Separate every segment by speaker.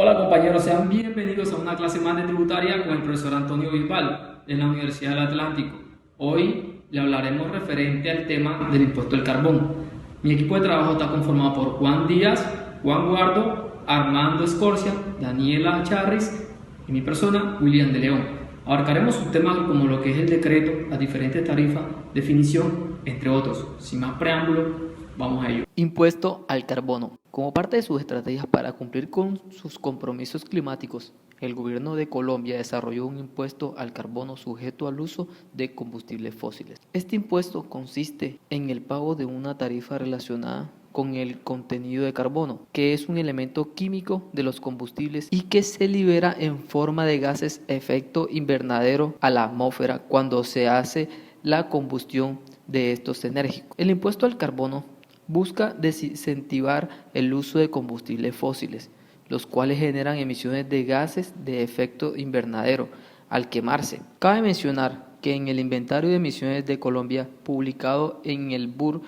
Speaker 1: Hola compañeros, sean bienvenidos a una clase más de tributaria con el profesor Antonio Bisbal de la Universidad del Atlántico. Hoy le hablaremos referente al tema del impuesto del carbón. Mi equipo de trabajo está conformado por Juan Díaz, Juan Guardo, Armando Escorcia, Daniela Charris y mi persona, William de León. Abarcaremos un tema como lo que es el decreto, las diferentes tarifas, definición, entre otros. Sin más preámbulo, vamos a ello.
Speaker 2: Impuesto al carbono. Como parte de sus estrategias para cumplir con sus compromisos climáticos, el gobierno de Colombia desarrolló un impuesto al carbono sujeto al uso de combustibles fósiles. Este impuesto consiste en el pago de una tarifa relacionada con el contenido de carbono, que es un elemento químico de los combustibles y que se libera en forma de gases efecto invernadero a la atmósfera cuando se hace la combustión de estos enérgicos. El impuesto al carbono busca desincentivar el uso de combustibles fósiles, los cuales generan emisiones de gases de efecto invernadero al quemarse. Cabe mencionar que en el inventario de emisiones de Colombia publicado en el BUR,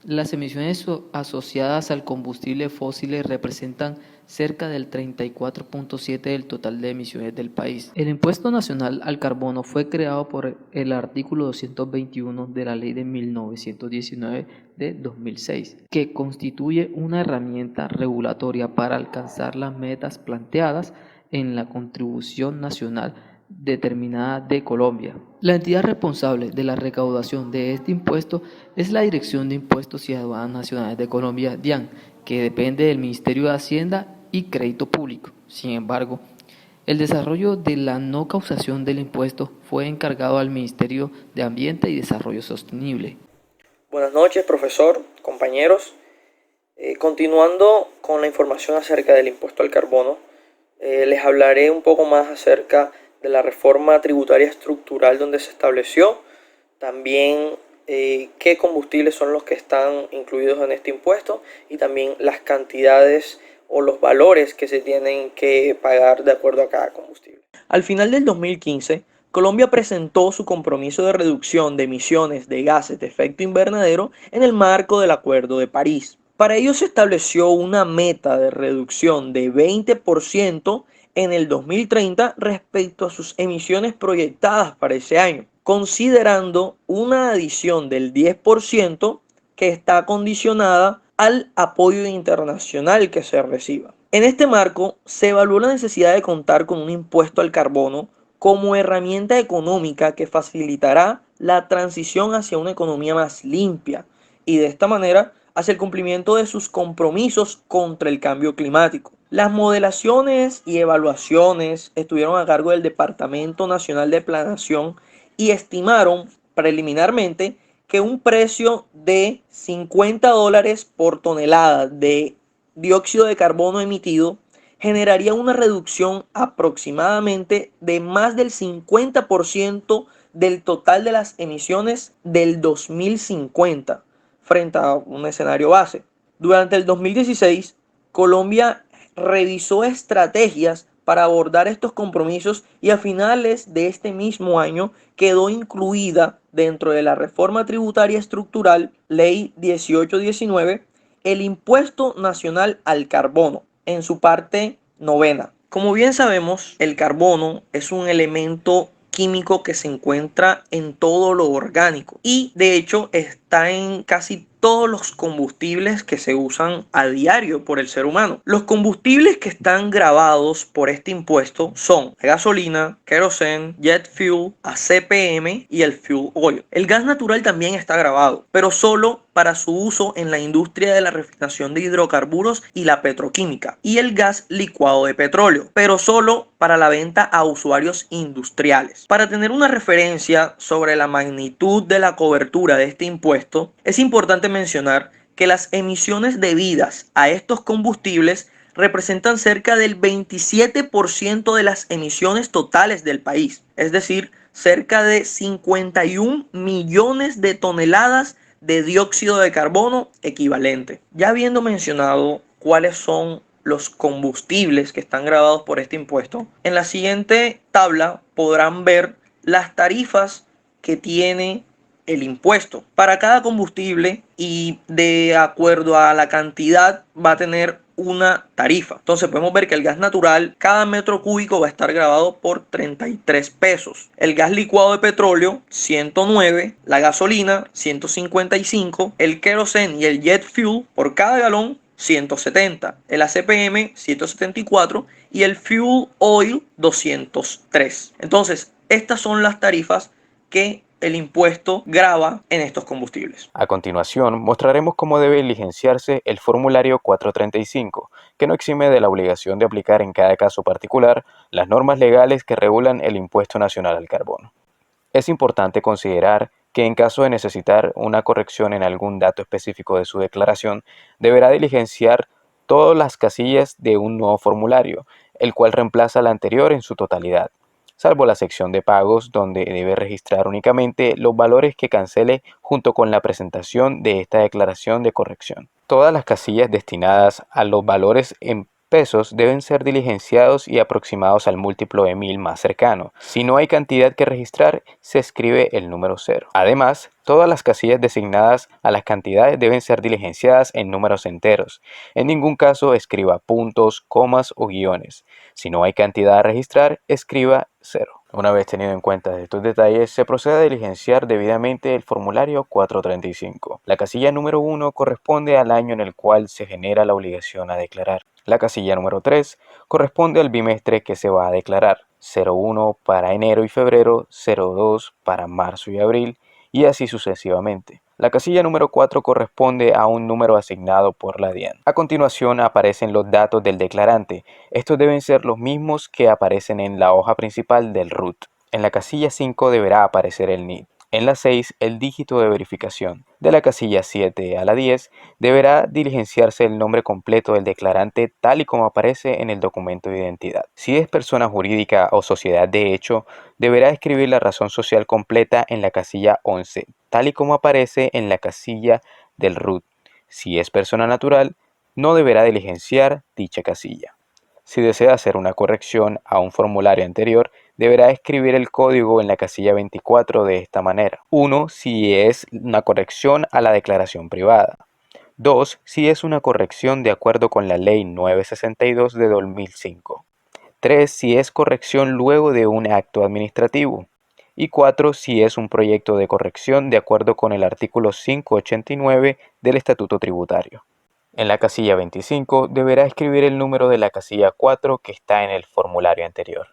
Speaker 2: las emisiones asociadas al combustible fósil representan cerca del 34.7% del total de emisiones del país. El impuesto nacional al carbono fue creado por el artículo 221 de la ley de 1919 de 2006, que constituye una herramienta regulatoria para alcanzar las metas planteadas en la contribución nacional determinada de Colombia. La entidad responsable de la recaudación de este impuesto es la Dirección de Impuestos y Aduanas Nacionales de Colombia, DIAN, que depende del Ministerio de Hacienda y Crédito Público. Sin embargo, el desarrollo de la no causación del impuesto fue encargado al Ministerio de Ambiente y Desarrollo Sostenible.
Speaker 3: Buenas noches, profesor, compañeros. Continuando con la información acerca del impuesto al carbono, les hablaré un poco más acerca de la reforma tributaria estructural donde se estableció, también qué combustibles son los que están incluidos en este impuesto y también las cantidades o los valores que se tienen que pagar de acuerdo a cada combustible. Al final del 2015, Colombia presentó su compromiso de reducción de emisiones de gases de efecto invernadero en el marco del Acuerdo de París. Para ello se estableció una meta de reducción de 20% en el 2030 respecto a sus emisiones proyectadas para ese año, considerando una adición del 10% que está condicionada al apoyo internacional que se reciba. En este marco, se evaluó la necesidad de contar con un impuesto al carbono como herramienta económica que facilitará la transición hacia una economía más limpia y de esta manera hacia el cumplimiento de sus compromisos contra el cambio climático. Las modelaciones y evaluaciones estuvieron a cargo del Departamento Nacional de Planeación y estimaron preliminarmente que un precio de $50 por tonelada de dióxido de carbono emitido generaría una reducción aproximadamente de más del 50% del total de las emisiones del 2050 frente a un escenario base. Durante el 2016, Colombia revisó estrategias para abordar estos compromisos y a finales de este mismo año quedó incluida dentro de la reforma tributaria estructural, Ley 1819, el impuesto nacional al carbono en su parte novena. Como bien sabemos, el carbono es un elemento químico que se encuentra en todo lo orgánico y de hecho está en casi todos los combustibles que se usan a diario por el ser humano. Los combustibles que están gravados por este impuesto son gasolina, kerosene, jet fuel, ACPM y el fuel oil. El gas natural también está grabado, pero solo para su uso en la industria de la refinación de hidrocarburos y la petroquímica, y el gas licuado de petróleo, pero solo para la venta a usuarios industriales. Para tener una referencia sobre la magnitud de la cobertura de este impuesto, es importante mencionar que las emisiones debidas a estos combustibles representan cerca del 27% de las emisiones totales del país, es decir, cerca de 51 millones de toneladas de dióxido de carbono equivalente. Ya habiendo mencionado cuáles son los combustibles que están grabados por este impuesto, en la siguiente tabla podrán ver las tarifas que tiene el impuesto para cada combustible y de acuerdo a la cantidad va a tener una tarifa. Entonces podemos ver que el gas natural, cada metro cúbico va a estar grabado por 33 pesos. El gas licuado de petróleo, 109. La gasolina, 155. El kerosene y el jet fuel, por cada galón, 170. El ACPM, 174. Y el fuel oil, 203. Entonces, estas son las tarifas que el impuesto grava en estos combustibles.
Speaker 4: A continuación, mostraremos cómo debe diligenciarse el formulario 435, que no exime de la obligación de aplicar en cada caso particular las normas legales que regulan el impuesto nacional al carbono. Es importante considerar que en caso de necesitar una corrección en algún dato específico de su declaración, deberá diligenciar todas las casillas de un nuevo formulario, el cual reemplaza la anterior en su totalidad, salvo la sección de pagos, donde debe registrar únicamente los valores que cancele junto con la presentación de esta declaración de corrección. Todas las casillas destinadas a los valores en pesos deben ser diligenciados y aproximados al múltiplo de 1000 más cercano. Si no hay cantidad que registrar, se escribe el número 0. Además, todas las casillas designadas a las cantidades deben ser diligenciadas en números enteros. En ningún caso escriba puntos, comas o guiones. Si no hay cantidad a registrar, escriba 0. Una vez tenido en cuenta estos detalles, se procede a diligenciar debidamente el formulario 435. La casilla número 1 corresponde al año en el cual se genera la obligación a declarar. La casilla número 3 corresponde al bimestre que se va a declarar. 01 para enero y febrero, 02 para marzo y abril, y así sucesivamente. La casilla número 4 corresponde a un número asignado por la DIAN. A continuación aparecen los datos del declarante. Estos deben ser los mismos que aparecen en la hoja principal del RUT. En la casilla 5 deberá aparecer el NID. En la 6, el dígito de verificación. De la casilla 7 a la 10, deberá diligenciarse el nombre completo del declarante tal y como aparece en el documento de identidad. Si es persona jurídica o sociedad de hecho, deberá escribir la razón social completa en la casilla 11, tal y como aparece en la casilla del RUT. Si es persona natural, no deberá diligenciar dicha casilla. Si desea hacer una corrección a un formulario anterior, deberá escribir el código en la casilla 24 de esta manera. 1. Si es una corrección a la declaración privada. 2. Si es una corrección de acuerdo con la Ley 962 de 2005. 3. Si es corrección luego de un acto administrativo. Y 4. Si es un proyecto de corrección de acuerdo con el artículo 589 del Estatuto Tributario. En la casilla 25 deberá escribir el número de la casilla 4 que está en el formulario anterior.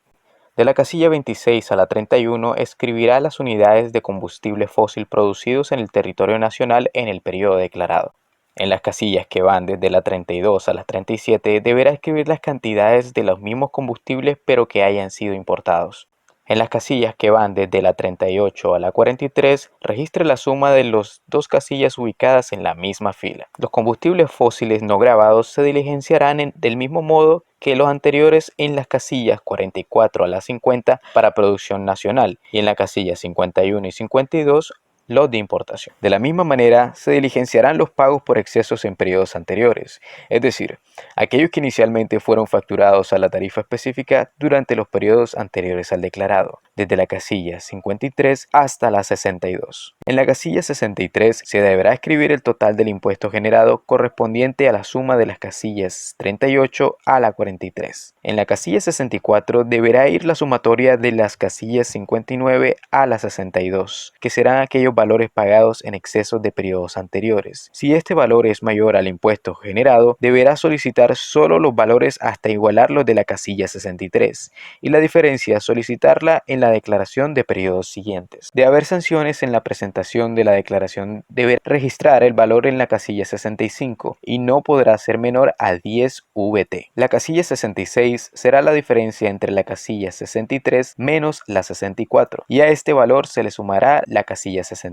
Speaker 4: De la casilla 26 a la 31 escribirá las unidades de combustible fósil producidos en el territorio nacional en el periodo declarado. En las casillas que van desde la 32 a la 37 deberá escribir las cantidades de los mismos combustibles pero que hayan sido importados. En las casillas que van desde la 38 a la 43, registre la suma de las dos casillas ubicadas en la misma fila. Los combustibles fósiles no grabados se diligenciarán del mismo modo que los anteriores en las casillas 44 a la 50 para producción nacional y en la casilla 51 y 52 los de importación. De la misma manera, se diligenciarán los pagos por excesos en periodos anteriores, es decir, aquellos que inicialmente fueron facturados a la tarifa específica durante los periodos anteriores al declarado, desde la casilla 53 hasta la 62. En la casilla 63 se deberá escribir el total del impuesto generado correspondiente a la suma de las casillas 38 a la 43. En la casilla 64 deberá ir la sumatoria de las casillas 59 a la 62, que serán aquellos valores pagados en exceso de periodos anteriores. Si este valor es mayor al impuesto generado, deberá solicitar solo los valores hasta igualar los de la casilla 63 y la diferencia solicitarla en la declaración de periodos siguientes. De haber sanciones en la presentación de la declaración, deberá registrar el valor en la casilla 65 y no podrá ser menor a 10 VT. La casilla 66 será la diferencia entre la casilla 63 menos la 64 y a este valor se le sumará la casilla 65.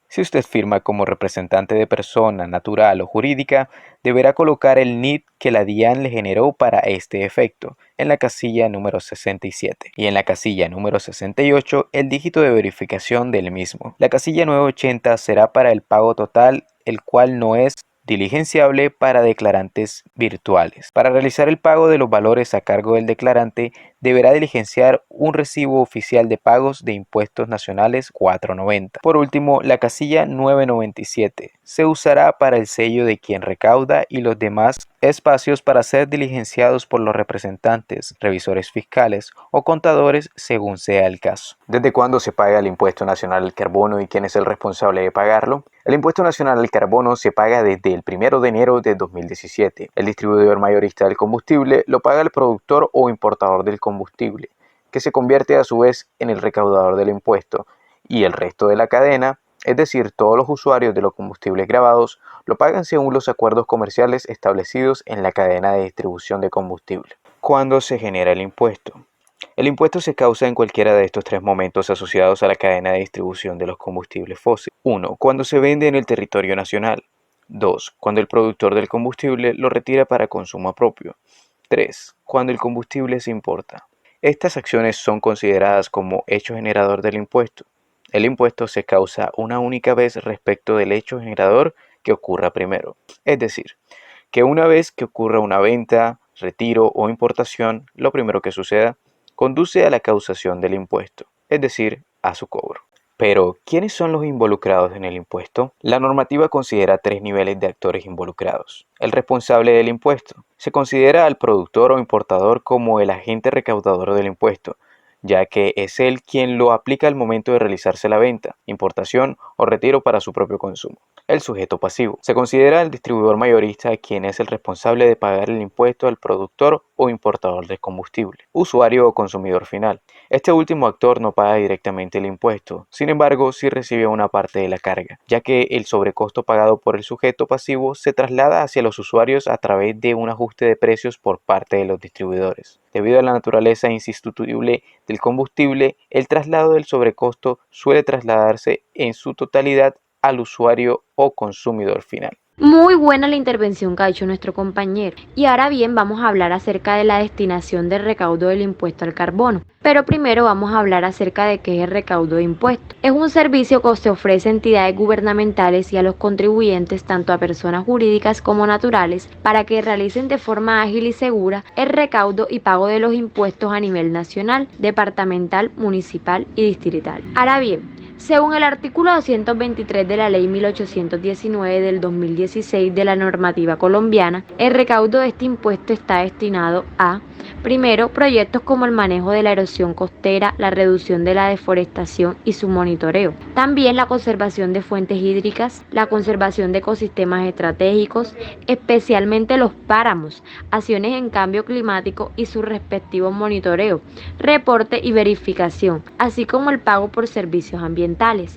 Speaker 4: Si usted firma como representante de persona natural o jurídica, deberá colocar el NID que la DIAN le generó para este efecto en la casilla número 67 y en la casilla número 68 el dígito de verificación del mismo. La casilla 980 será para el pago total, el cual no es diligenciable para declarantes virtuales. Para realizar el pago de los valores a cargo del declarante, deberá diligenciar un recibo oficial de pagos de impuestos nacionales 490. Por último, la casilla 997 se usará para el sello de quien recauda y los demás espacios para ser diligenciados por los representantes, revisores fiscales o contadores según sea el caso. ¿Desde cuándo se paga el impuesto nacional al carbono y quién es el responsable de pagarlo? El impuesto nacional al carbono se paga desde el 1 de enero de 2017. El distribuidor mayorista del combustible lo paga el productor o importador del combustible, que se convierte a su vez en el recaudador del impuesto, y el resto de la cadena, es decir, todos los usuarios de los combustibles gravados, lo pagan según los acuerdos comerciales establecidos en la cadena de distribución de combustible. ¿Cuándo se genera el impuesto? El impuesto se causa en cualquiera de estos tres momentos asociados a la cadena de distribución de los combustibles fósiles. 1. Cuando se vende en el territorio nacional. 2. Cuando el productor del combustible lo retira para consumo propio. 3. Cuando el combustible se importa. Estas acciones son consideradas como hecho generador del impuesto. El impuesto se causa una única vez respecto del hecho generador que ocurra primero. Es decir, que una vez que ocurra una venta, retiro o importación, lo primero que suceda conduce a la causación del impuesto, es decir, a su cobro. Pero, ¿quiénes son los involucrados en el impuesto? La normativa considera tres niveles de actores involucrados. El responsable del impuesto. Se considera al productor o importador como el agente recaudador del impuesto, ya que es él quien lo aplica al momento de realizarse la venta, importación o retiro para su propio consumo. El sujeto pasivo. Se considera el distribuidor mayorista quien es el responsable de pagar el impuesto al productor o importador de combustible. Usuario o consumidor final. Este último actor no paga directamente el impuesto, sin embargo sí recibe una parte de la carga, ya que el sobrecosto pagado por el sujeto pasivo se traslada hacia los usuarios a través de un ajuste de precios por parte de los distribuidores. Debido a la naturaleza insustituible del combustible, el traslado del sobrecosto suele trasladarse en su totalidad al usuario o consumidor final.
Speaker 5: Muy buena la intervención que ha hecho nuestro compañero. Y ahora bien, vamos a hablar acerca de la destinación del recaudo del impuesto al carbono. Pero primero vamos a hablar acerca de qué es el recaudo de impuestos. Es un servicio que se ofrece a entidades gubernamentales y a los contribuyentes, tanto a personas jurídicas como naturales, para que realicen de forma ágil y segura el recaudo y pago de los impuestos a nivel nacional, departamental, municipal y distrital. Ahora bien, según el artículo 223 de la Ley 1819 del 2016 de la normativa colombiana, el recaudo de este impuesto está destinado a: primero, proyectos como el manejo de la erosión costera, la reducción de la deforestación y su monitoreo. También la conservación de fuentes hídricas, la conservación de ecosistemas estratégicos, especialmente los páramos, acciones en cambio climático y su respectivo monitoreo, reporte y verificación, así como el pago por servicios ambientales.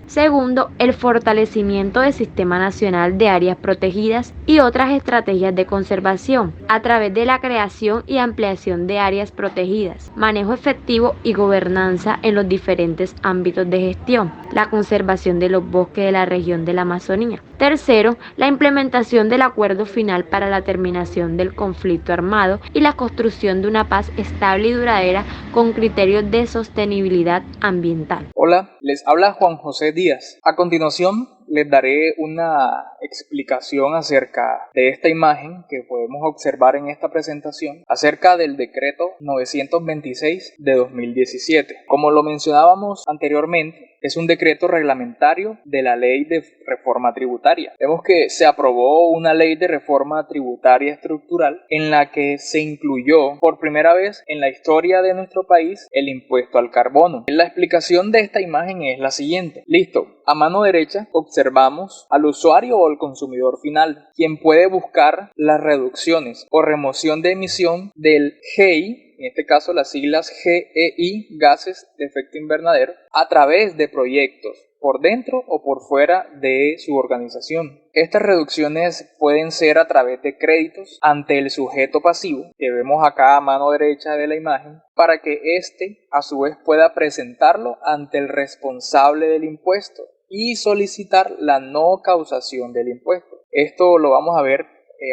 Speaker 5: Segundo, el fortalecimiento del Sistema Nacional de Áreas Protegidas y otras estrategias de conservación, a través de la creación y ampliación de áreas protegidas, manejo efectivo y gobernanza en los diferentes ámbitos de gestión, la conservación de los bosques de la región de la Amazonía. Tercero, la implementación del acuerdo final para la terminación del conflicto armado y la construcción de una paz estable y duradera con criterios de sostenibilidad ambiental.
Speaker 6: Hola, les habla Juan José Díaz. A continuación les daré una explicación acerca de esta imagen que podemos observar en esta presentación acerca del decreto 926 de 2017. Como lo mencionábamos anteriormente, es un decreto reglamentario de la Ley de Reforma Tributaria. Vemos que se aprobó una Ley de Reforma Tributaria Estructural en la que se incluyó por primera vez en la historia de nuestro país el impuesto al carbono. La explicación de esta imagen es la siguiente. Listo. A mano derecha observamos al usuario o al consumidor final, quien puede buscar las reducciones o remoción de emisión del GEI, en este caso las siglas GEI, gases de efecto invernadero, a través de proyectos por dentro o por fuera de su organización. Estas reducciones pueden ser a través de créditos ante el sujeto pasivo, que vemos acá a mano derecha de la imagen, para que éste a su vez pueda presentarlo ante el responsable del impuesto y solicitar la no causación del impuesto. Esto lo vamos a ver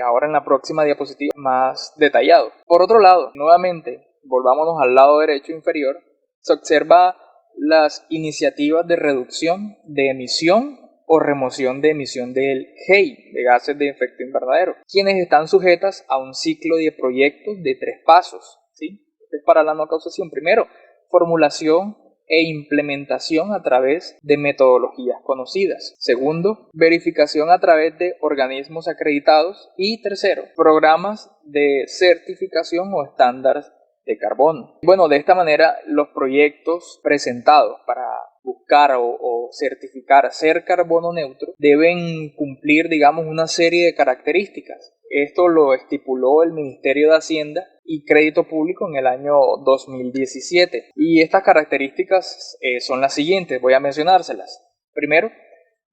Speaker 6: ahora en la próxima diapositiva más detallado. Por otro lado, nuevamente, volvámonos al lado derecho inferior, se observa las iniciativas de reducción de emisión o remoción de emisión del GEI, de gases de efecto invernadero, quienes están sujetas a un ciclo de proyectos de 3 pasos, ¿sí? Este es para la no causación. Primero, formulación e implementación a través de metodologías conocidas. Segundo, verificación a través de organismos acreditados. Y tercero, programas de certificación o estándares de carbono. Bueno, de esta manera los proyectos presentados para buscar o certificar ser carbono neutro deben cumplir, digamos, una serie de características. Esto lo estipuló el Ministerio de Hacienda y Crédito Público en el año 2017. Y estas características son las siguientes, voy a mencionárselas. Primero,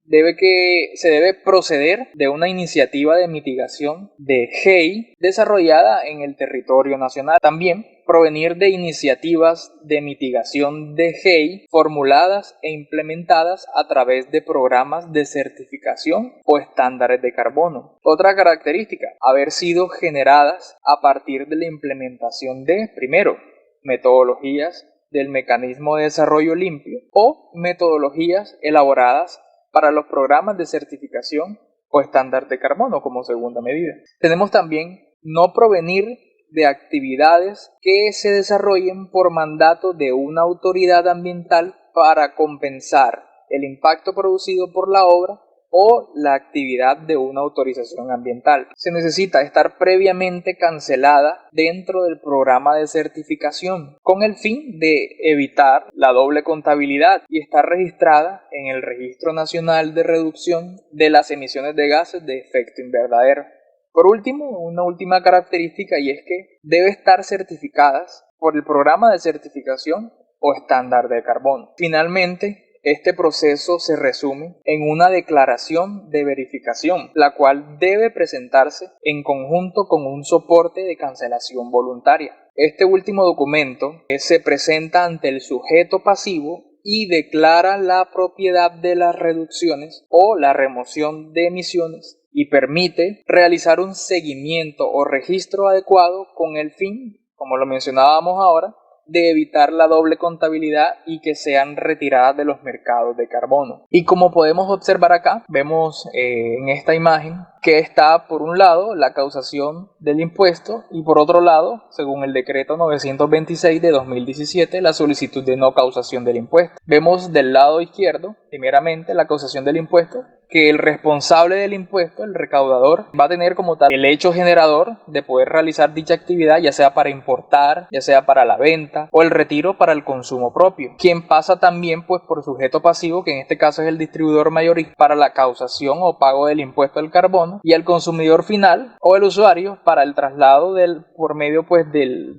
Speaker 6: se debe proceder de una iniciativa de mitigación de GEI desarrollada en el territorio nacional. También provenir de iniciativas de mitigación de GEI formuladas e implementadas a través de programas de certificación o estándares de carbono. Otra característica, haber sido generadas a partir de la implementación de, primero, metodologías del mecanismo de desarrollo limpio o metodologías elaboradas para los programas de certificación o estándar de carbono como segunda medida. Tenemos también no provenir de actividades que se desarrollen por mandato de una autoridad ambiental para compensar el impacto producido por la obra o la actividad de una autorización ambiental. Se necesita estar previamente cancelada dentro del programa de certificación con el fin de evitar la doble contabilidad y estar registrada en el Registro Nacional de Reducción de las Emisiones de Gases de Efecto Invernadero. Por último, una última característica, y es que debe estar certificadas por el programa de certificación o estándar de carbono. Finalmente, este proceso se resume en una declaración de verificación, la cual debe presentarse en conjunto con un soporte de cancelación voluntaria. Este último documento se presenta ante el sujeto pasivo y declara la propiedad de las reducciones o la remoción de emisiones y permite realizar un seguimiento o registro adecuado con el fin, como lo mencionábamos ahora, de evitar la doble contabilidad y que sean retiradas de los mercados de carbono. Y como podemos observar acá, vemos en esta imagen que está por un lado la causación del impuesto y por otro lado, según el decreto 926 de 2017, la solicitud de no causación del impuesto. Vemos del lado izquierdo, primeramente, la causación del impuesto, que el responsable del impuesto, el recaudador, va a tener como tal el hecho generador de poder realizar dicha actividad, ya sea para importar, ya sea para la venta o el retiro para el consumo propio. Quien pasa también pues por sujeto pasivo, que en este caso es el distribuidor mayorista, para la causación o pago del impuesto al carbono, y el consumidor final o el usuario para el traslado por medio pues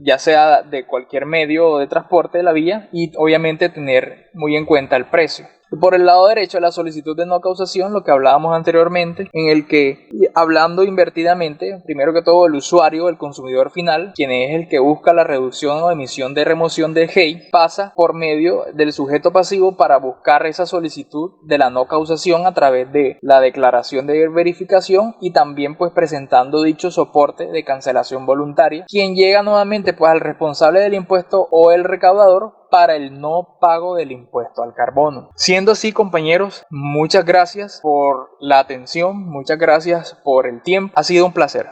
Speaker 6: ya sea de cualquier medio de transporte de la vía, y obviamente tener muy en cuenta el precio. Por el lado derecho, la solicitud de no causación, lo que hablábamos anteriormente, en el que, hablando invertidamente, primero que todo el usuario, el consumidor final, quien es el que busca la reducción o emisión de remoción de GEI, pasa por medio del sujeto pasivo para buscar esa solicitud de la no causación a través de la declaración de verificación y también pues presentando dicho soporte de cancelación voluntaria, quien llega nuevamente pues al responsable del impuesto o el recaudador para el no pago del impuesto al carbono. Siendo así, compañeros, muchas gracias por la atención, muchas gracias por el tiempo, ha sido un placer.